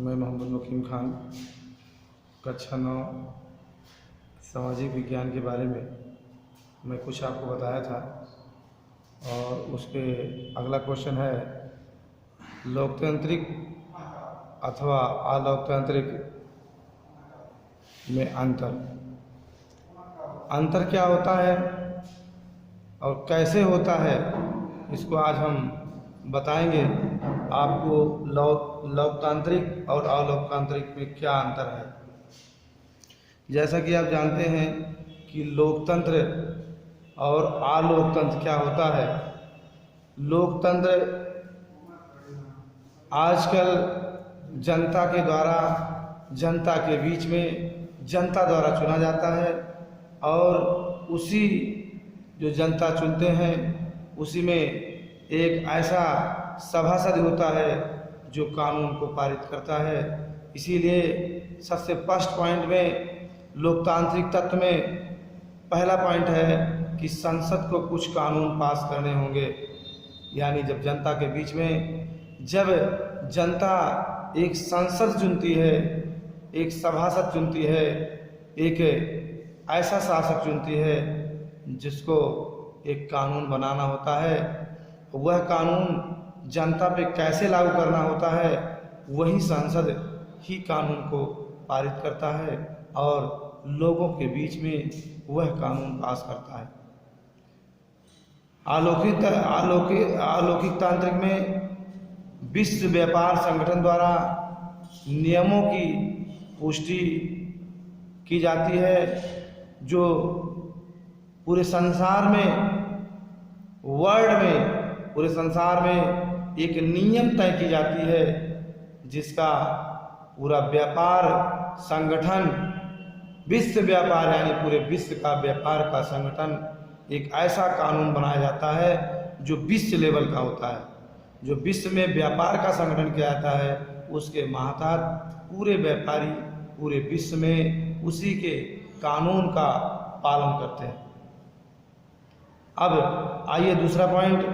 मैं मोहम्मद वकीम खान कक्षा 9 सामाजिक विज्ञान के बारे में मैं कुछ आपको बताया था और उसके अगला क्वेश्चन है लोकतांत्रिक अथवा अलोकतांत्रिक में अंतर क्या होता है और कैसे होता है, इसको आज हम बताएंगे आपको। लोकतांत्रिक और अलोकतांत्रिक में क्या अंतर है। जैसा कि आप जानते हैं कि लोकतंत्र और अलोकतंत्र क्या होता है। लोकतंत्र आजकल जनता के द्वारा, जनता के बीच में जनता द्वारा चुना जाता है और उसी जो जनता चुनते हैं उसी में एक ऐसा सभासद होता है जो कानून को पारित करता है। इसीलिए सबसे फर्स्ट पॉइंट में लोकतांत्रिक तत्व में पहला पॉइंट है कि संसद को कुछ कानून पास करने होंगे। यानी जब जनता के बीच में जब जनता एक संसद चुनती है, एक सभासद चुनती है, एक ऐसा शासक चुनती है जिसको एक कानून बनाना होता है, वह कानून जनता पे कैसे लागू करना होता है, वही संसद ही कानून को पारित करता है और लोगों के बीच में वह कानून पास करता है। अलौकिक में विश्व व्यापार संगठन द्वारा नियमों की पुष्टि की जाती है, जो पूरे संसार में, पूरे संसार में एक नियम तय की जाती है जिसका पूरा व्यापार संगठन, विश्व व्यापार यानी पूरे विश्व का व्यापार का संगठन, एक ऐसा कानून बनाया जाता है जो विश्व लेवल का होता है। जो विश्व में व्यापार का संगठन किया जाता है उसके महतात पूरे व्यापारी पूरे विश्व में उसी के कानून का पालन करते हैं। अब आइए दूसरा पॉइंट,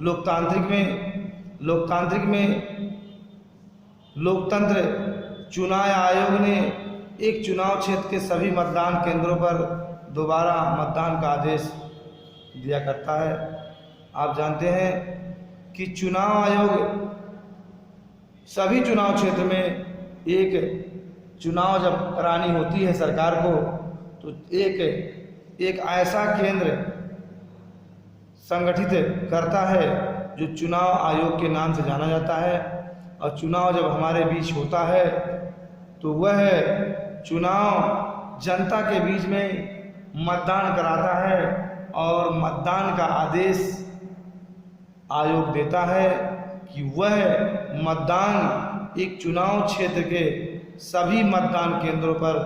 लोकतांत्रिक में लोकतंत्र चुनाव आयोग ने एक चुनाव क्षेत्र के सभी मतदान केंद्रों पर दोबारा मतदान का आदेश दिया करता है। आप जानते हैं कि चुनाव आयोग सभी चुनाव क्षेत्र में एक चुनाव जब करानी होती है सरकार को, तो एक ऐसा केंद्र संगठित करता है जो चुनाव आयोग के नाम से जाना जाता है। और चुनाव जब हमारे बीच होता है तो वह चुनाव जनता के बीच में मतदान कराता है और मतदान का आदेश आयोग देता है कि वह मतदान एक चुनाव क्षेत्र के सभी मतदान केंद्रों पर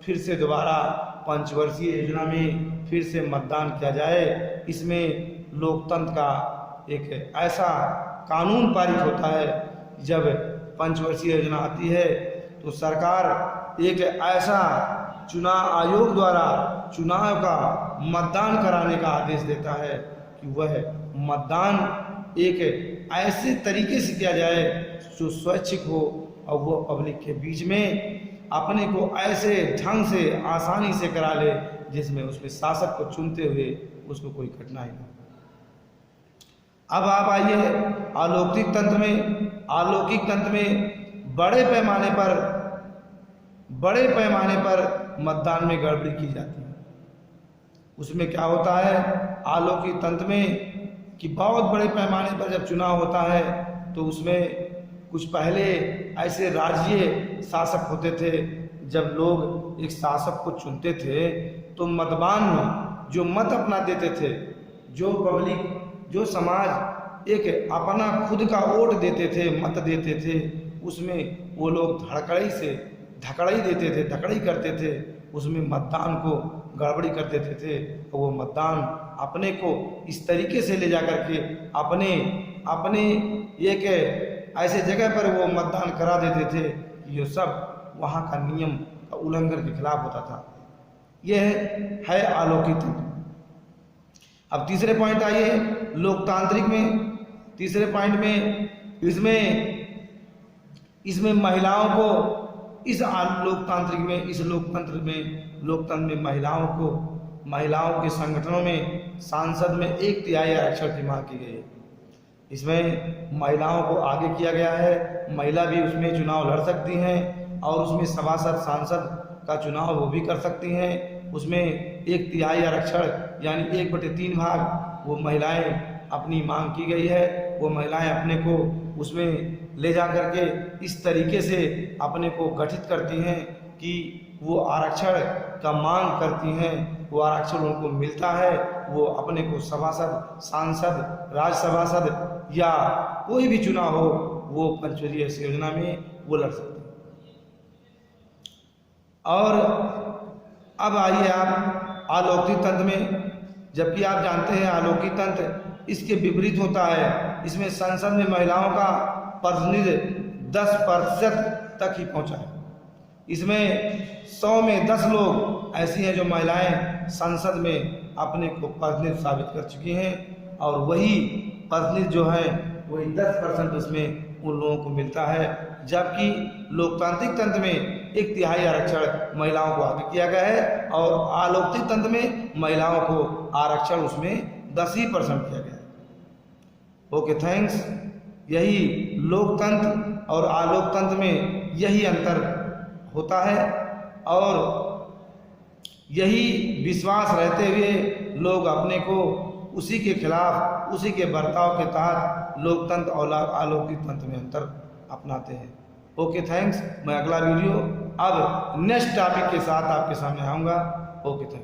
फिर से दोबारा पंचवर्षीय योजना में फिर से मतदान किया जाए। इसमें लोकतंत्र का एक ऐसा कानून पारित होता है, जब पंचवर्षीय योजना आती है तो सरकार एक ऐसा चुनाव आयोग द्वारा चुनाव का मतदान कराने का आदेश देता है कि वह मतदान एक ऐसे तरीके से किया जाए जो स्वैच्छिक हो और वो पब्लिक के बीच में अपने को ऐसे ढंग से आसानी से करा ले जिसमें उसमें शासक को चुनते हुए उसको कोई कठिनाई न हो। अब आप आइए अलौकिक तंत्र में बड़े पैमाने पर मतदान में गड़बड़ी की जाती है। उसमें क्या होता है अलौकिक तंत्र में कि बहुत बड़े पैमाने पर जब चुनाव होता है तो उसमें कुछ पहले ऐसे राज्य शासक होते थे। जब लोग एक शासक को चुनते थे तो मतदान में जो मत अपना देते थे, जो पब्लिक, जो समाज एक अपना खुद का वोट देते थे, मत देते थे, उसमें वो लोग धकड़ई करते थे, उसमें मतदान को गड़बड़ी कर देते थे। तो वो मतदान अपने को इस तरीके से ले जा करके अपने एक ऐसे जगह पर वो मतदान करा देते थे कि ये सब वहाँ का नियम का उल्लंघन के खिलाफ होता था। यह है अलौकिक तंत्र। अब तीसरे पॉइंट आइए लोकतांत्रिक में। तीसरे पॉइंट में इसमें इसमें महिलाओं को इस लोकतंत्र में महिलाओं के संगठनों में सांसद में 1/3 आरक्षण की मांग की गई है। इसमें महिलाओं को आगे किया गया है, महिला भी उसमें चुनाव लड़ सकती हैं और उसमें सभासद सांसद का चुनाव वो भी कर सकती हैं। उसमें 1/3 आरक्षण यानी 1/3 भाग वो महिलाएं अपनी मांग की गई है। वो महिलाएं अपने को उसमें ले जा करके इस तरीके से अपने को गठित करती हैं कि वो आरक्षण का मांग करती हैं, वो आरक्षण उनको मिलता है, वो अपने को सभासद, सांसद, राज्यसभा सदस्य या कोई भी चुनाव हो वो पंचवर्षीय योजना में वो लड़ सकते हैं। और अब आइए आप अलौकिक तंत्र में, जबकि आप जानते हैं अलौकिक तंत्र इसके विपरीत होता है। इसमें संसद में महिलाओं का प्रतिनिधित्व 10% तक ही पहुंचा है। इसमें 100 में 10 लोग ऐसी हैं जो महिलाएं संसद में अपने को प्रतिनिधि साबित कर चुकी हैं और वही प्रतिनिधि जो है वही 10% उसमें उन लोगों को मिलता है। जबकि लोकतांत्रिक तंत्र में 1/3 आरक्षण महिलाओं को आगे किया गया है और अलौकिक तंत्र में महिलाओं को आरक्षण उसमें 10% किया गया है। Okay, thanks. यही लोकतंत्र और आलोकतंत्र में यही अंतर होता है और यही विश्वास रहते हुए लोग अपने को उसी के खिलाफ, उसी के बर्ताव के तहत लोकतंत्र और अलौकिक तंत्र में अंतर अपनाते हैं। Okay, thanks. मैं अगला वीडियो अब नेक्स्ट टॉपिक के साथ आपके सामने आऊँगा। Okay, thanks.